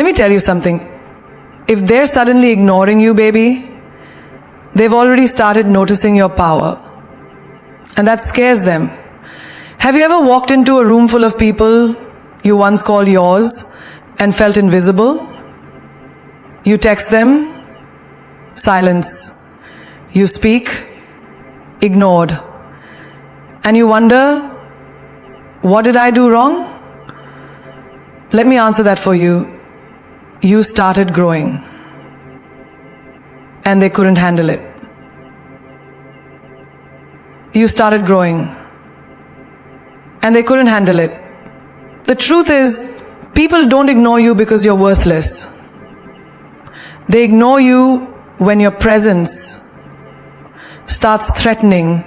Let me tell you something. If they're suddenly ignoring you, baby, they've already started noticing your power. And that scares them. Have you ever walked into a room full of people you once called yours and felt invisible? You text them, silence. You speak, ignored. And you wonder, what did I do wrong? Let me answer that for you. You started growing. And they couldn't handle it. You started growing. And they couldn't handle it. The truth is, people don't ignore you because you're worthless. They ignore you when your presence starts threatening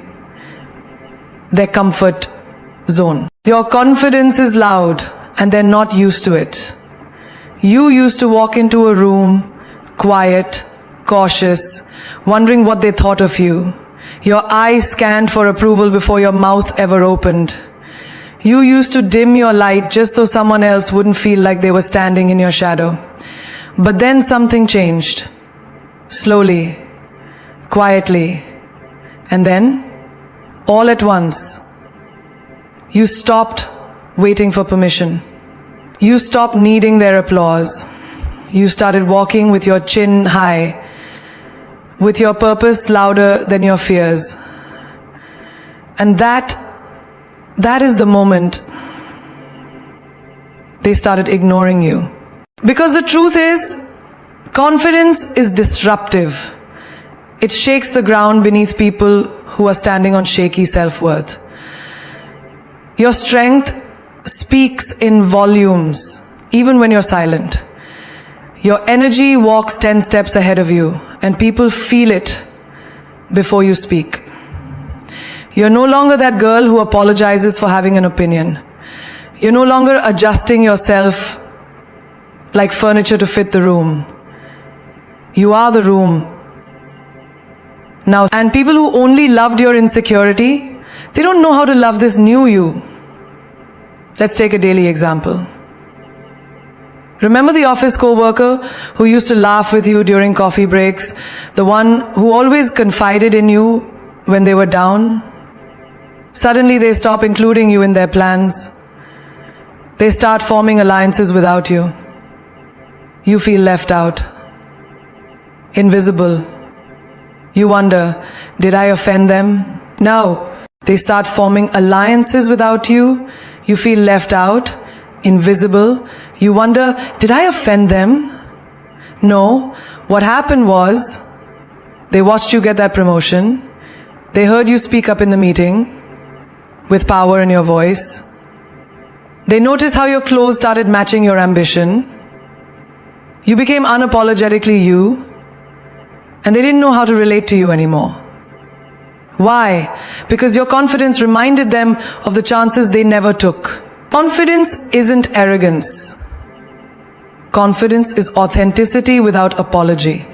their comfort zone. Your confidence is loud and they're not used to it. You used to walk into a room, quiet, cautious, wondering what they thought of you. Your eyes scanned for approval before your mouth ever opened. You used to dim your light just so someone else wouldn't feel like they were standing in your shadow. But then something changed. Slowly, quietly, and then, all at once, you stopped waiting for permission. You stopped needing their applause. You started walking with your chin high, with your purpose louder than your fears. And that is the moment they started ignoring you. Because the truth is, confidence is disruptive. It shakes the ground beneath people who are standing on shaky self-worth. Your strength speaks in volumes, even when you're silent. Your energy walks 10 steps ahead of you, and people feel it before you speak. You're no longer that girl who apologizes for having an opinion. You're no longer adjusting yourself like furniture to fit the room. You are the room. Now, and people who only loved your insecurity, they don't know how to love this new you. Let's take a daily example. Remember the office co-worker who used to laugh with you during coffee breaks? The one who always confided in you when they were down? Suddenly they stop including you in their plans. They start forming alliances without you. You feel left out, invisible. You wonder, did I offend them? No. They start forming alliances without you. You feel left out, invisible. You wonder, did I offend them? No. What happened was, they watched you get that promotion. They heard you speak up in the meeting with power in your voice. They noticed how your clothes started matching your ambition. You became unapologetically you, and they didn't know how to relate to you anymore. Why? Because your confidence reminded them of the chances they never took. Confidence isn't arrogance. Confidence is authenticity without apology.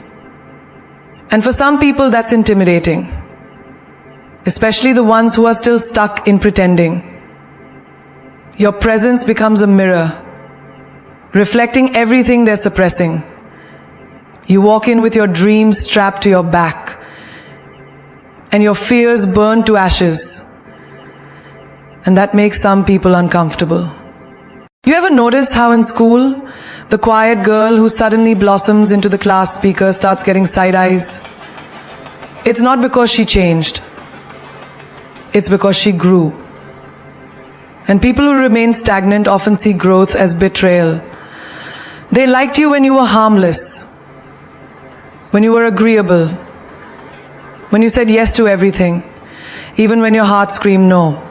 And for some people, that's intimidating, especially the ones who are still stuck in pretending. Your presence becomes a mirror, reflecting everything they're suppressing. You walk in with your dreams strapped to your back, and your fears burned to ashes. And that makes some people uncomfortable. You ever notice how in school, the quiet girl who suddenly blossoms into the class speaker starts getting side eyes? It's not because she changed. It's because she grew. And people who remain stagnant often see growth as betrayal. They liked you when you were harmless, when you were agreeable, when you said yes to everything, even when your heart screamed no.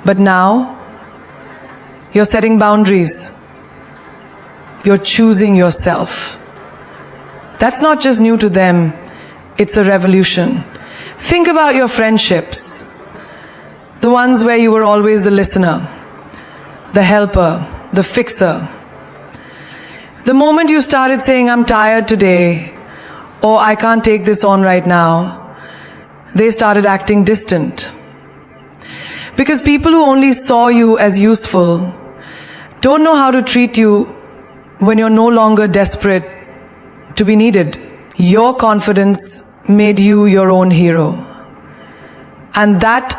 But now, you're setting boundaries. You're choosing yourself. That's not just new to them, it's a revolution. Think about your friendships. The ones where you were always the listener, the helper, the fixer. The moment you started saying, I'm tired today, or I can't take this on right now, they started acting distant. Because people who only saw you as useful don't know how to treat you when you're no longer desperate to be needed. Your confidence made you your own hero. And that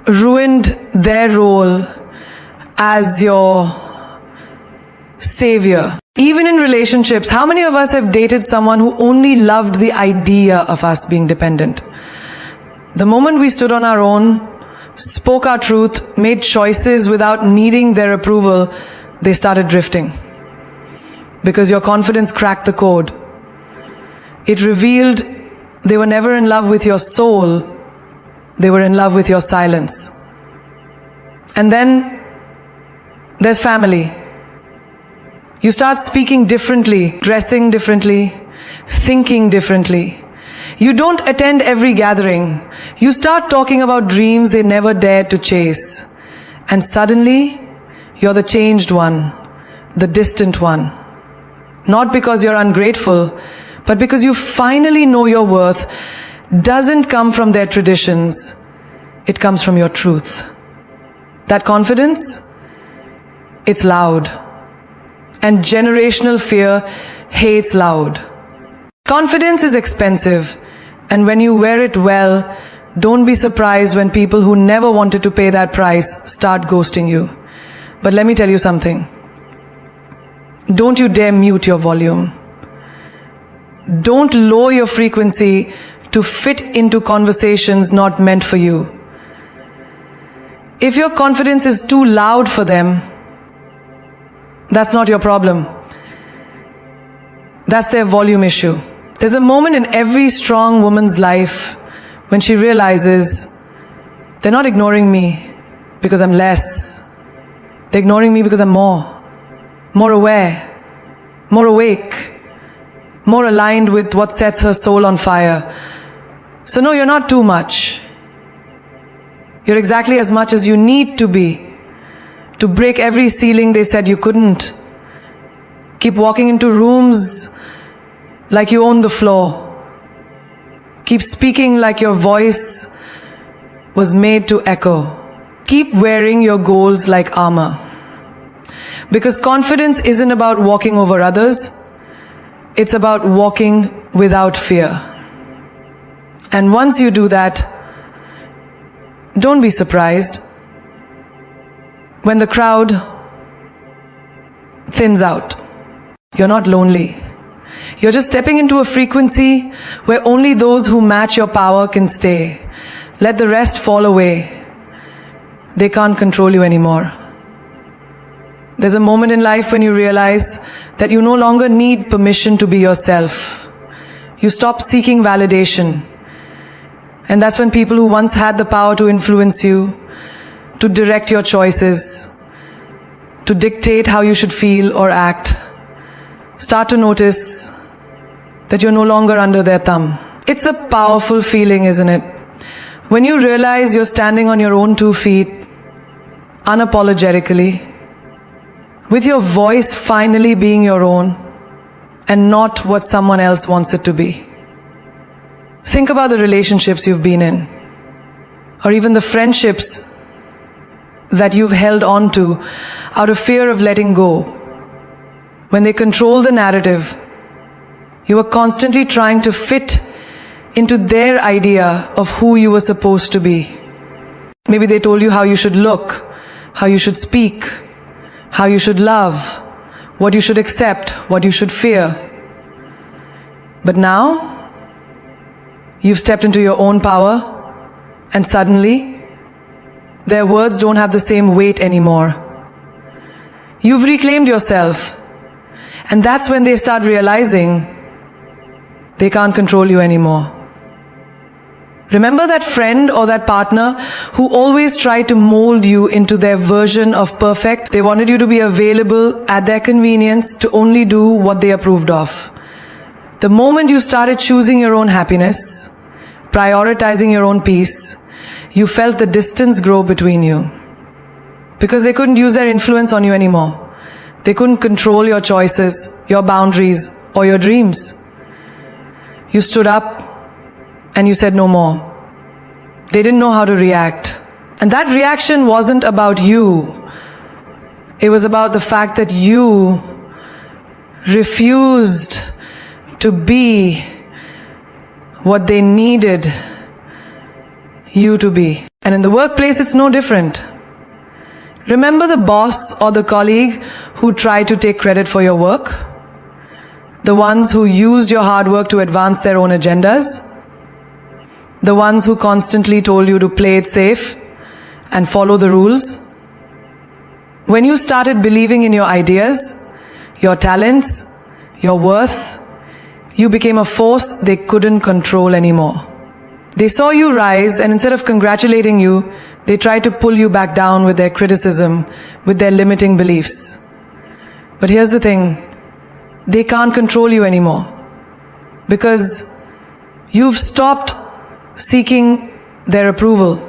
ruined their role as your savior. Even in relationships, how many of us have dated someone who only loved the idea of us being dependent? The moment we stood on our own, spoke our truth, made choices without needing their approval, they started drifting. Because your confidence cracked the code. It revealed they were never in love with your soul, they were in love with your silence. And then there's family. You start speaking differently, dressing differently, thinking differently. You don't attend every gathering. You start talking about dreams they never dared to chase. And suddenly, you're the changed one, the distant one. Not because you're ungrateful, but because you finally know your worth doesn't come from their traditions. It comes from your truth. That confidence, it's loud. And generational fear hates loud. Confidence is expensive, and when you wear it well, don't be surprised when people who never wanted to pay that price start ghosting you. But let me tell you something. Don't you dare mute your volume. Don't lower your frequency to fit into conversations not meant for you. If your confidence is too loud for them, that's not your problem. That's their volume issue. There's a moment in every strong woman's life when she realizes they're not ignoring me because I'm less. They're ignoring me because I'm more aware, more awake, more aligned with what sets her soul on fire. So no, you're not too much. You're exactly as much as you need to be to break every ceiling they said you couldn't. Keep walking into rooms like you own the floor. Keep speaking like your voice was made to echo. Keep wearing your goals like armor. Because confidence isn't about walking over others, it's about walking without fear. And once you do that, don't be surprised when the crowd thins out. You're not lonely. You're just stepping into a frequency where only those who match your power can stay. Let the rest fall away. They can't control you anymore. There's a moment in life when you realize that you no longer need permission to be yourself. You stop seeking validation. And that's when people who once had the power to influence you, to direct your choices, to dictate how you should feel or act, start to notice that you're no longer under their thumb. It's a powerful feeling, isn't it? When you realize you're standing on your own 2 feet, unapologetically, with your voice finally being your own and not what someone else wants it to be. Think about the relationships you've been in, or even the friendships that you've held on to out of fear of letting go. When they control the narrative, you were constantly trying to fit into their idea of who you were supposed to be. Maybe they told you how you should look, how you should speak, how you should love, what you should accept, what you should fear. But now, you've stepped into your own power, and suddenly, their words don't have the same weight anymore. You've reclaimed yourself, and that's when they start realizing they can't control you anymore. Remember that friend or that partner who always tried to mold you into their version of perfect? They wanted you to be available at their convenience to only do what they approved of. The moment you started choosing your own happiness, prioritizing your own peace, you felt the distance grow between you. Because they couldn't use their influence on you anymore. They couldn't control your choices, your boundaries, or your dreams. You stood up and you said no more. They didn't know how to react. And that reaction wasn't about you. It was about the fact that you refused to be what they needed you to be. And in the workplace, it's no different. Remember the boss or the colleague who tried to take credit for your work? The ones who used your hard work to advance their own agendas? The ones who constantly told you to play it safe and follow the rules? When you started believing in your ideas, your talents, your worth, you became a force they couldn't control anymore. They saw you rise, and instead of congratulating you, they tried to pull you back down with their criticism, with their limiting beliefs. But here's the thing, they can't control you anymore, because you've stopped seeking their approval.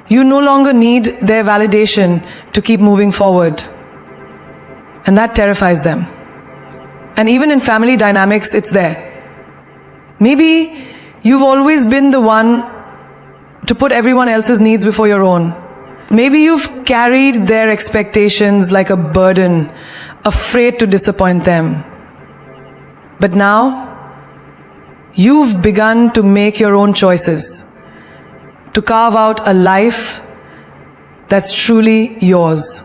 You no longer need their validation to keep moving forward. And that terrifies them. And even in family dynamics, it's there. Maybe you've always been the one to put everyone else's needs before your own. Maybe you've carried their expectations like a burden, afraid to disappoint them. But now, you've begun to make your own choices, to carve out a life that's truly yours.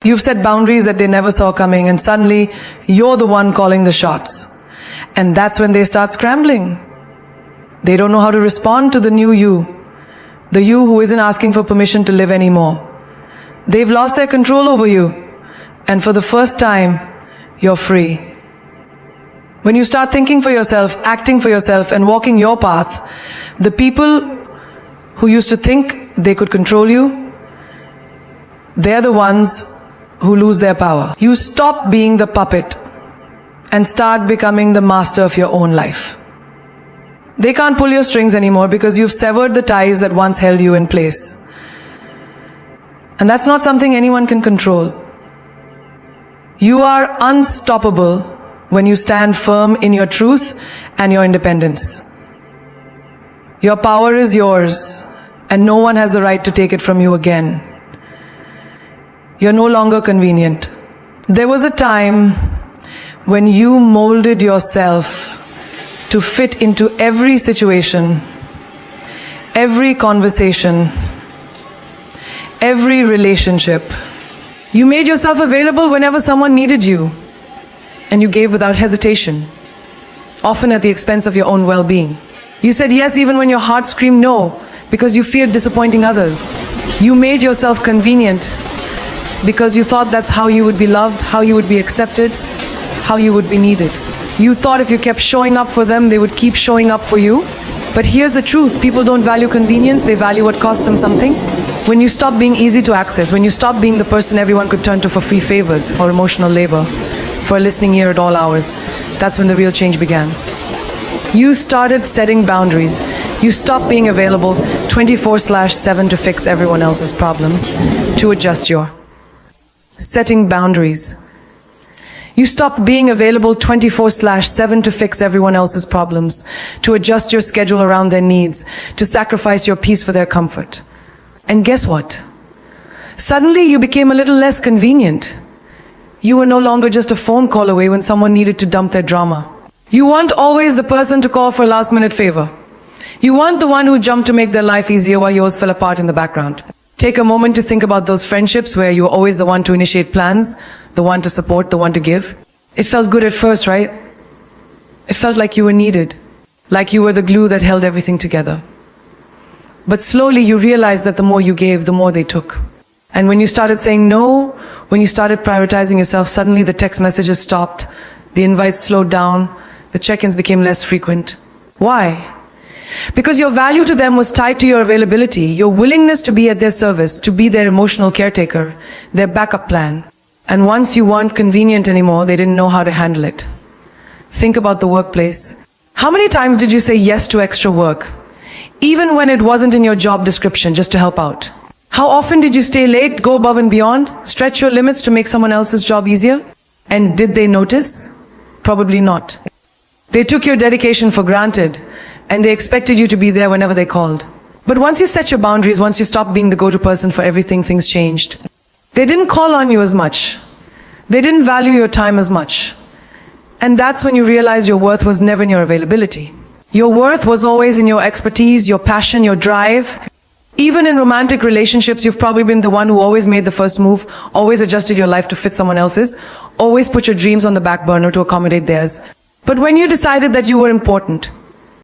You've set boundaries that they never saw coming, and suddenly you're the one calling the shots. And that's when they start scrambling. They don't know how to respond to the new you, the you who isn't asking for permission to live anymore. They've lost their control over you, and for the first time, you're free. When you start thinking for yourself, acting for yourself, and walking your path, the people who used to think they could control you, they're the ones who lose their power. You stop being the puppet and start becoming the master of your own life. They can't pull your strings anymore because you've severed the ties that once held you in place. And that's not something anyone can control. You are unstoppable when you stand firm in your truth and your independence. Your power is yours, and no one has the right to take it from you again. You're no longer convenient. There was a time when you molded yourself to fit into every situation, every conversation, every relationship. You made yourself available whenever someone needed you, and you gave without hesitation, often at the expense of your own well-being. You said yes even when your heart screamed no, because you feared disappointing others. You made yourself convenient because you thought that's how you would be loved, how you would be accepted, how you would be needed. You thought if you kept showing up for them, they would keep showing up for you. But here's the truth, people don't value convenience, they value what costs them something. When you stop being easy to access, when you stop being the person everyone could turn to for free favors, for emotional labor, for a listening ear at all hours, that's when the real change began. You started setting boundaries. You stopped being available 24/7 to fix everyone else's problems, to adjust your setting boundaries. You stopped being available 24/7 to fix everyone else's problems, to adjust your schedule around their needs, to sacrifice your peace for their comfort. And guess what? Suddenly you became a little less convenient. You were no longer just a phone call away when someone needed to dump their drama. You weren't always the person to call for a last-minute favor. You weren't the one who jumped to make their life easier while yours fell apart in the background. Take a moment to think about those friendships where you were always the one to initiate plans, the one to support, the one to give. It felt good at first, right? It felt like you were needed, like you were the glue that held everything together. But slowly you realized that the more you gave, the more they took. And when you started saying no, when you started prioritizing yourself, suddenly the text messages stopped, the invites slowed down, the check-ins became less frequent. Why? Because your value to them was tied to your availability, your willingness to be at their service, to be their emotional caretaker, their backup plan. And once you weren't convenient anymore, they didn't know how to handle it. Think about the workplace. How many times did you say yes to extra work, even when it wasn't in your job description, just to help out? How often did you stay late, go above and beyond, stretch your limits to make someone else's job easier? And did they notice? Probably not. They took your dedication for granted, and they expected you to be there whenever they called. But once you set your boundaries, once you stopped being the go-to person for everything, things changed. They didn't call on you as much. They didn't value your time as much. And that's when you realize your worth was never in your availability. Your worth was always in your expertise, your passion, your drive. Even in romantic relationships, you've probably been the one who always made the first move, always adjusted your life to fit someone else's, always put your dreams on the back burner to accommodate theirs. But when you decided that you were important,